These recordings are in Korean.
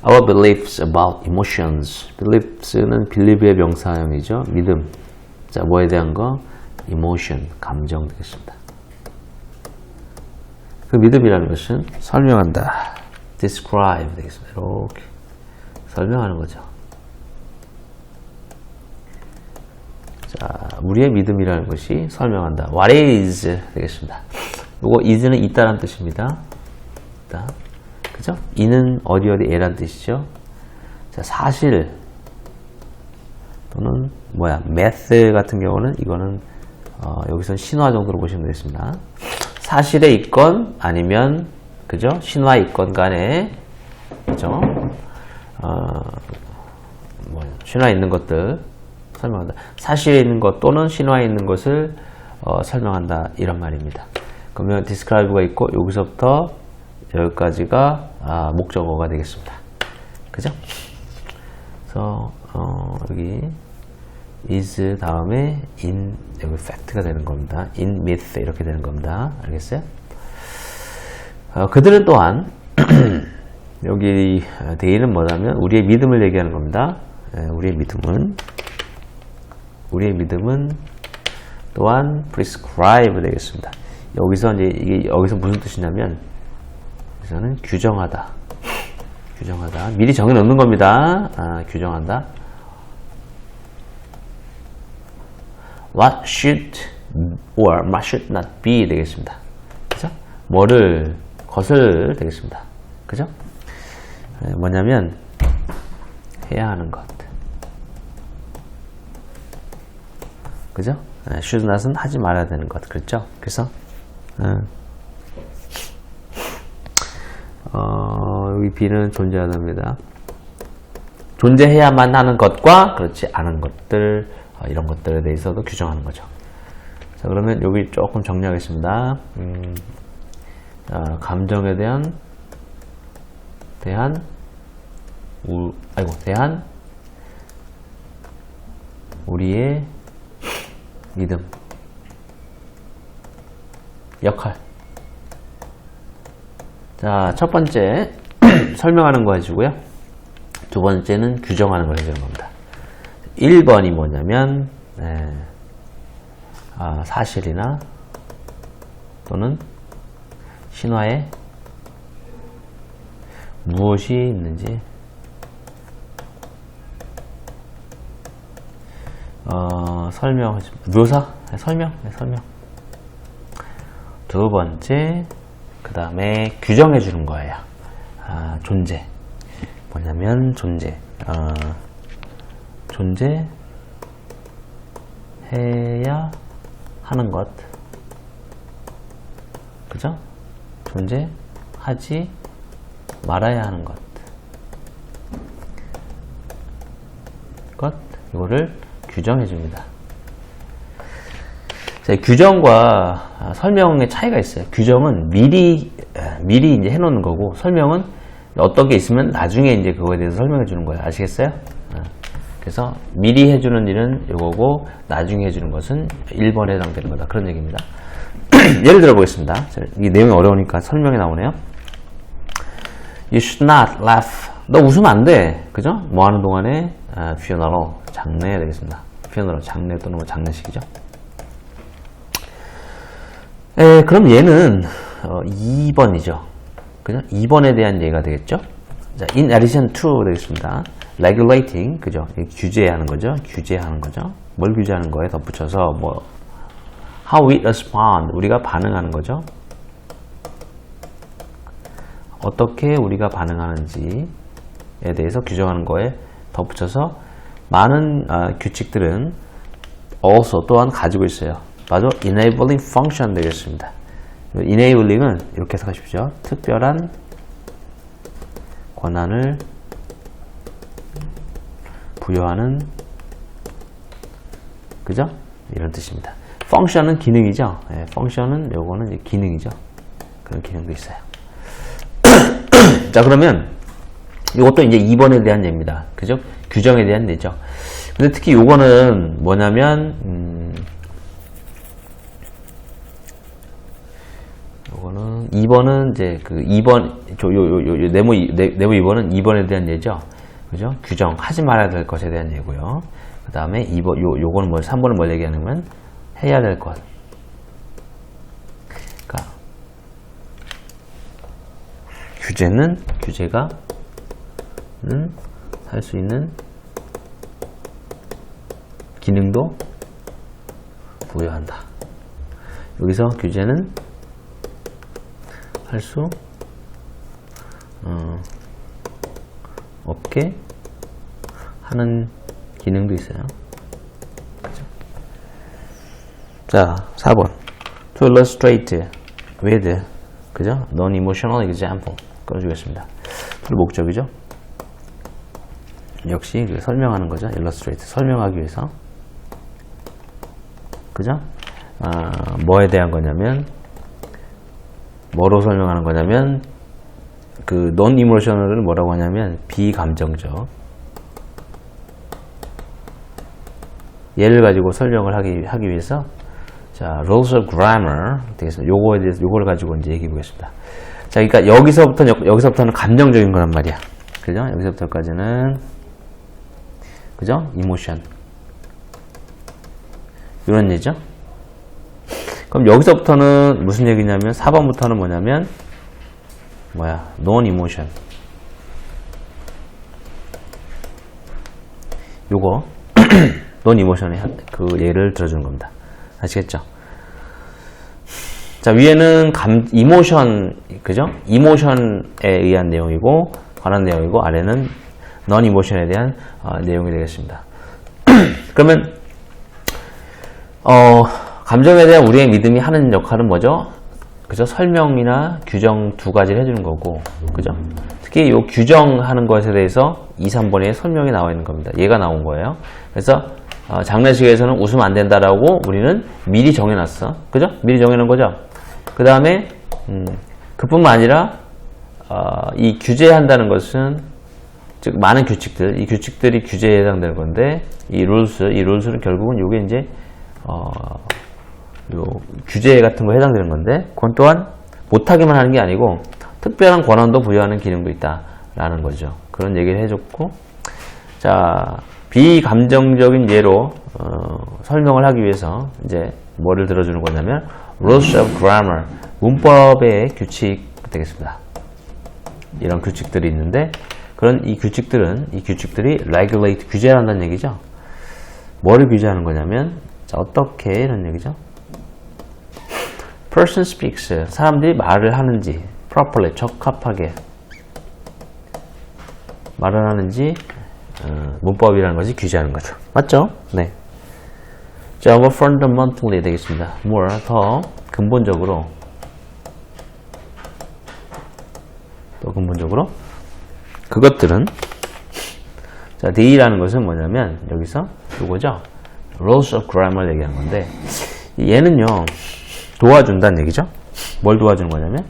Our beliefs about emotions. beliefs는 believe의 명사형이죠. 믿음. 자, 뭐에 대한 거? emotion, 감정 되겠습니다. 그 믿음이라는 것은 설명한다. describe 되겠습니다. 이렇게 설명하는 거죠. 자, 우리의 믿음이라는 것이 설명한다. What is 되겠습니다. 이거 is는 있다란 뜻입니다. 있다. 그죠? 이는 어디에란 뜻이죠. 자, 사실 또는 뭐야 math 같은 경우는 이거는 여기서 신화 정도로 보시면 되겠습니다. 사실에 있건 아니면 그죠? 신화에 있건 간에 그죠? 신화에 있는 것들 설명한다. 사실에 있는 것 또는 신화에 있는 것을 설명한다 이런 말입니다. 그러면 describe가 있고 여기서부터 여기까지가 목적어가 되겠습니다. 그죠? 그래서 여기 is 다음에 in 여기 fact가 되는 겁니다. in myth 이렇게 되는 겁니다. 알겠어요? 그들은 또한 여기 대의는 뭐냐면 우리의 믿음을 얘기하는 겁니다. 우리의 믿음은 또한 prescribe 되겠습니다. 여기서 이제 이게 여기서 무슨 뜻이냐면 여기서는 규정하다. 미리 정해 놓는 겁니다. 규정한다. What should or what should not be 되겠습니다. 그죠? 것을 되겠습니다. 그죠? 뭐냐면 해야 하는 것. 그죠? should not은 하지 말아야 되는 것. 그렇죠? 그래서 여기 B는 존재하답니다. 존재해야만 하는 것과 그렇지 않은 것들 이런 것들에 대해서도 규정하는 거죠. 자, 그러면 여기 조금 정리하겠습니다. 감정에 대한 우리의 믿음 역할. 자, 첫 번째 설명하는 거 해주고요. 두 번째는 규정하는 걸 해주는 겁니다. 1번이 뭐냐면 사실이나 또는 신화에 무엇이 있는지 설명. 두 번째 그 다음에 규정해 주는 거예요. 존재 뭐냐면 존재해야 하는 것. 그죠? 존재하지 말아야 하는 것. 이거를 규정해 줍니다. 자, 규정과 설명의 차이가 있어요. 규정은 미리 이제 해놓는 거고, 설명은 어떤 게 있으면 나중에 이제 그거에 대해서 설명해 주는 거예요. 아시겠어요? 그래서 미리 해주는 일은 이거고, 나중에 해주는 것은 1번에 해당되는 거다. 그런 얘기입니다. 예를 들어 보겠습니다. 이 내용이 어려우니까 설명이 나오네요. You should not laugh. 너 웃으면 안 돼. 그죠? 뭐 하는 동안에 funeral, 장례 되겠습니다. funeral, 장례 또는 뭐 장례식이죠. 그럼 얘는 2번이죠. 그죠? 2번에 대한 얘기가 되겠죠. 자, in addition to 되겠습니다. regulating, 그죠? 규제하는 거죠. 뭘 규제하는 거에 덧붙여서 뭐 how we respond, 우리가 반응하는 거죠. 어떻게 우리가 반응하는지에 대해서 규정하는 거에 덧붙여서 많은 규칙들은 also 또한 가지고 있어요. 바로 enabling function 되겠습니다. enabling은 이렇게 해석하십시오. 특별한 권한을 부여하는, 그죠? 이런 뜻입니다. function은 기능이죠. function은 요거는 기능이죠. 그런 기능도 있어요. 자, 그러면 이것도 이제 2번에 대한 예입니다. 그죠? 규정에 대한 예죠. 근데 특히 요거는 뭐냐면 요거는 2번은 이제 그 2번 네모 2번은 2번에 대한 예죠. 그죠? 규정, 하지 말아야 될 것에 대한 예고요. 그 다음에 2번, 요거는 뭐, 3번은 뭘 얘기하냐면, 해야 될 것. 그러니까, 규제가, 할 수 있는 기능도 부여한다. 여기서 규제는 할 수 없게 하는 기능도 있어요. 그죠? 자, 4번. To illustrate with, 그죠? non-emotional example. 꺼주겠습니다. 목적이죠. 역시 설명하는 거죠. illustrate. 설명하기 위해서. 그죠? 뭐에 대한 거냐면, 뭐로 설명하는 거냐면, 그 non-emotional을 뭐라고 하냐면 비감정적. 예를 가지고 설명을 하기 위해서 자, rules of grammar 되겠습니다. 요거에 대해서 요걸 가지고 이제 얘기해 보겠습니다. 자, 그러니까 여기서부터는 감정적인 거란 말이야. 그죠? 여기서부터까지는 그죠? emotion. 이런 얘기죠. 그럼 여기서부터는 무슨 얘기냐면 4번부터는 뭐냐면 non-emotion. 요거 non-emotion의 그 예를 들어주는 겁니다. 아시겠죠? 자, 위에는 emotion, 그죠? emotion에 의한 내용이고 관한 내용이고 아래는 non-emotion에 대한 내용이 되겠습니다. 그러면 감정에 대한 우리의 믿음이 하는 역할은 뭐죠? 그죠? 설명이나 규정 두 가지를 해주는 거고, 그죠? 특히 이 규정하는 것에 대해서 2, 3번에 설명이 나와 있는 겁니다. 얘가 나온 거예요. 그래서 장례식에서는 웃으면 안 된다라고 우리는 미리 정해놨어. 그죠? 미리 정해놓은 거죠? 그 다음에 그뿐만 아니라 이 규제한다는 것은 즉 많은 규칙들, 이 규칙들이 규제에 해당되는 건데 이 룰스는 결국은 이게 이제 요 규제 같은 거 해당되는 건데 그건 또한 못하게만 하는 게 아니고 특별한 권한도 부여하는 기능도 있다라는 거죠. 그런 얘기를 해줬고, 자, 비감정적인 예로 설명을 하기 위해서 이제 뭐를 들어주는 거냐면 rules of grammar, 문법의 규칙 되겠습니다. 이런 규칙들이 있는데 그런 이 규칙들이 regulate, 규제한다는 얘기죠. 뭐를 규제하는 거냐면 자, 어떻게 이런 얘기죠. person speaks, 사람들이 말을 하는지 properly, 적합하게 말을 하는지 문법이라는 것이 규제하는 거죠. 맞죠? 네. 자, more fundamentally 되겠습니다. more, 더 근본적으로 그것들은 자, they라는 것은 뭐냐면 여기서 이거죠. rules of grammar 얘기하는 건데 얘는요 도와준다는 얘기죠. 뭘 도와주는 거냐면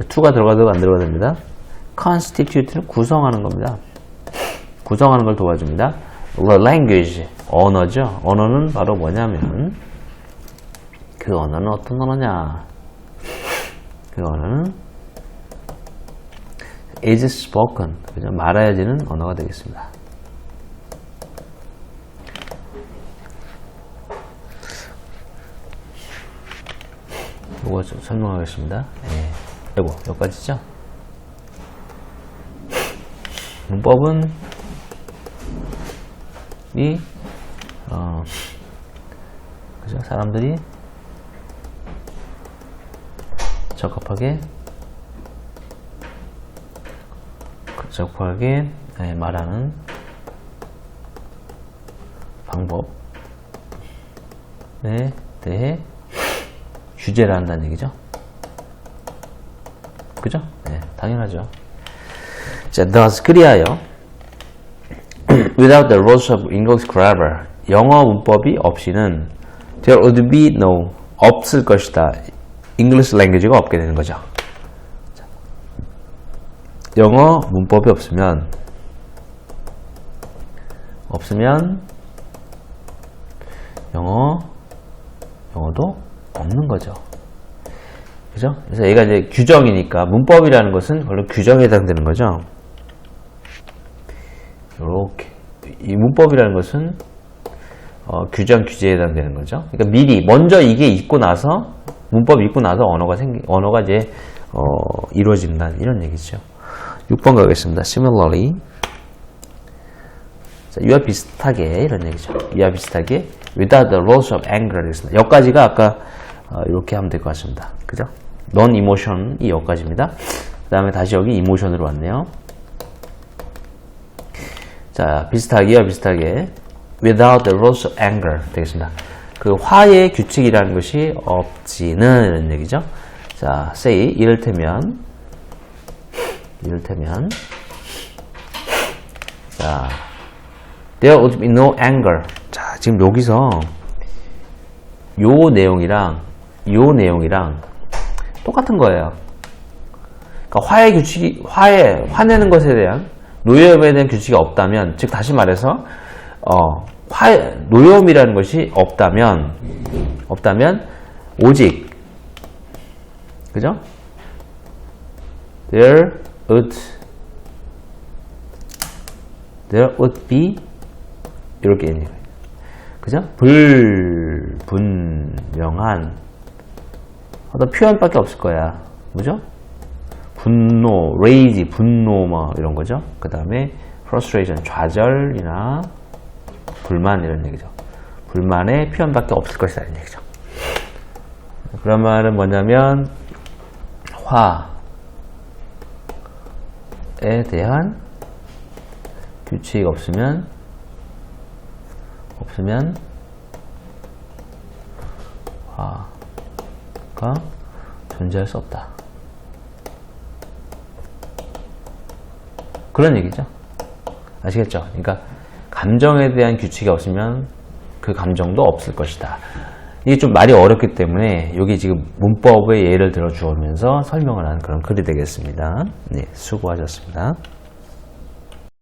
to가 들어가도 안 들어가도 됩니다. constitute는 구성하는 겁니다. 구성하는 걸 도와줍니다. language, 언어죠. 언어는 바로 뭐냐면 그 언어는 어떤 언어냐. 그 언어는 is spoken, 그죠? 말해야지는 언어가 되겠습니다. 이거 좀 설명하겠습니다. 예. 아이고, 여기까지죠? 문법은 그죠? 사람들이 적합하게 말하는 방법에 대해 규제를 한다는 얘기죠. 그죠? 네, 당연하죠. 자, thus 그리하여 without the rules of English grammar, 영어 문법이 없이는 there would be no, 없을 것이다. English language가 없게 되는 거죠. 자, 영어 문법이 없으면 영어도 없는 거죠. 그죠? 그래서 얘가 이제 규정이니까 문법이라는 것은 원래 규정에 해당되는 거죠. 이렇게 이 문법이라는 것은 규정 규제에 해당되는 거죠. 그러니까 미리 먼저 이게 있고 나서 문법 읽고 나서 언어가 이제 이루어진다 이런 얘기죠. 6번 가겠습니다. Similarly, 자, 이와 비슷하게 이런 얘기죠. 이와 비슷하게 without the loss of anger 되겠습니다. 여기까지가 아까 이렇게 하면 될 것 같습니다. 그죠? non-emotion이 여기까지입니다. 그 다음에 다시 여기 emotion으로 왔네요. 자, 비슷하게요, 비슷하게. without the loss of anger 되겠습니다. 그 화의 규칙이라는 것이 없지는 이런 얘기죠. 자, say, 이를테면, 자, there would be no anger. 자, 지금 여기서 요 내용이랑 똑같은 거예요. 그러니까 화의 규칙이, 화내는 것에 대한 노여움에 대한 규칙이 없다면, 즉 다시 말해서 노여움이라는 것이 없다면 오직 그죠? There would be 이렇게 있는 거예요. 그죠? 불분명한 어떤 표현밖에 없을 거야. 그죠? 분노, rage, 분노 뭐 이런 거죠. 그 다음에 frustration, 좌절이나 불만 이런 얘기죠. 불만의 표현밖에 없을 것이다 이런 얘기죠. 그런 말은 뭐냐면 화에 대한 규칙이 없으면 화가 존재할 수 없다. 그런 얘기죠. 아시겠죠? 그러니까 감정에 대한 규칙이 없으면 그 감정도 없을 것이다. 이게 좀 말이 어렵기 때문에 여기 지금 문법의 예를 들어 주면서 설명을 하는 그런 글이 되겠습니다. 네, 수고하셨습니다.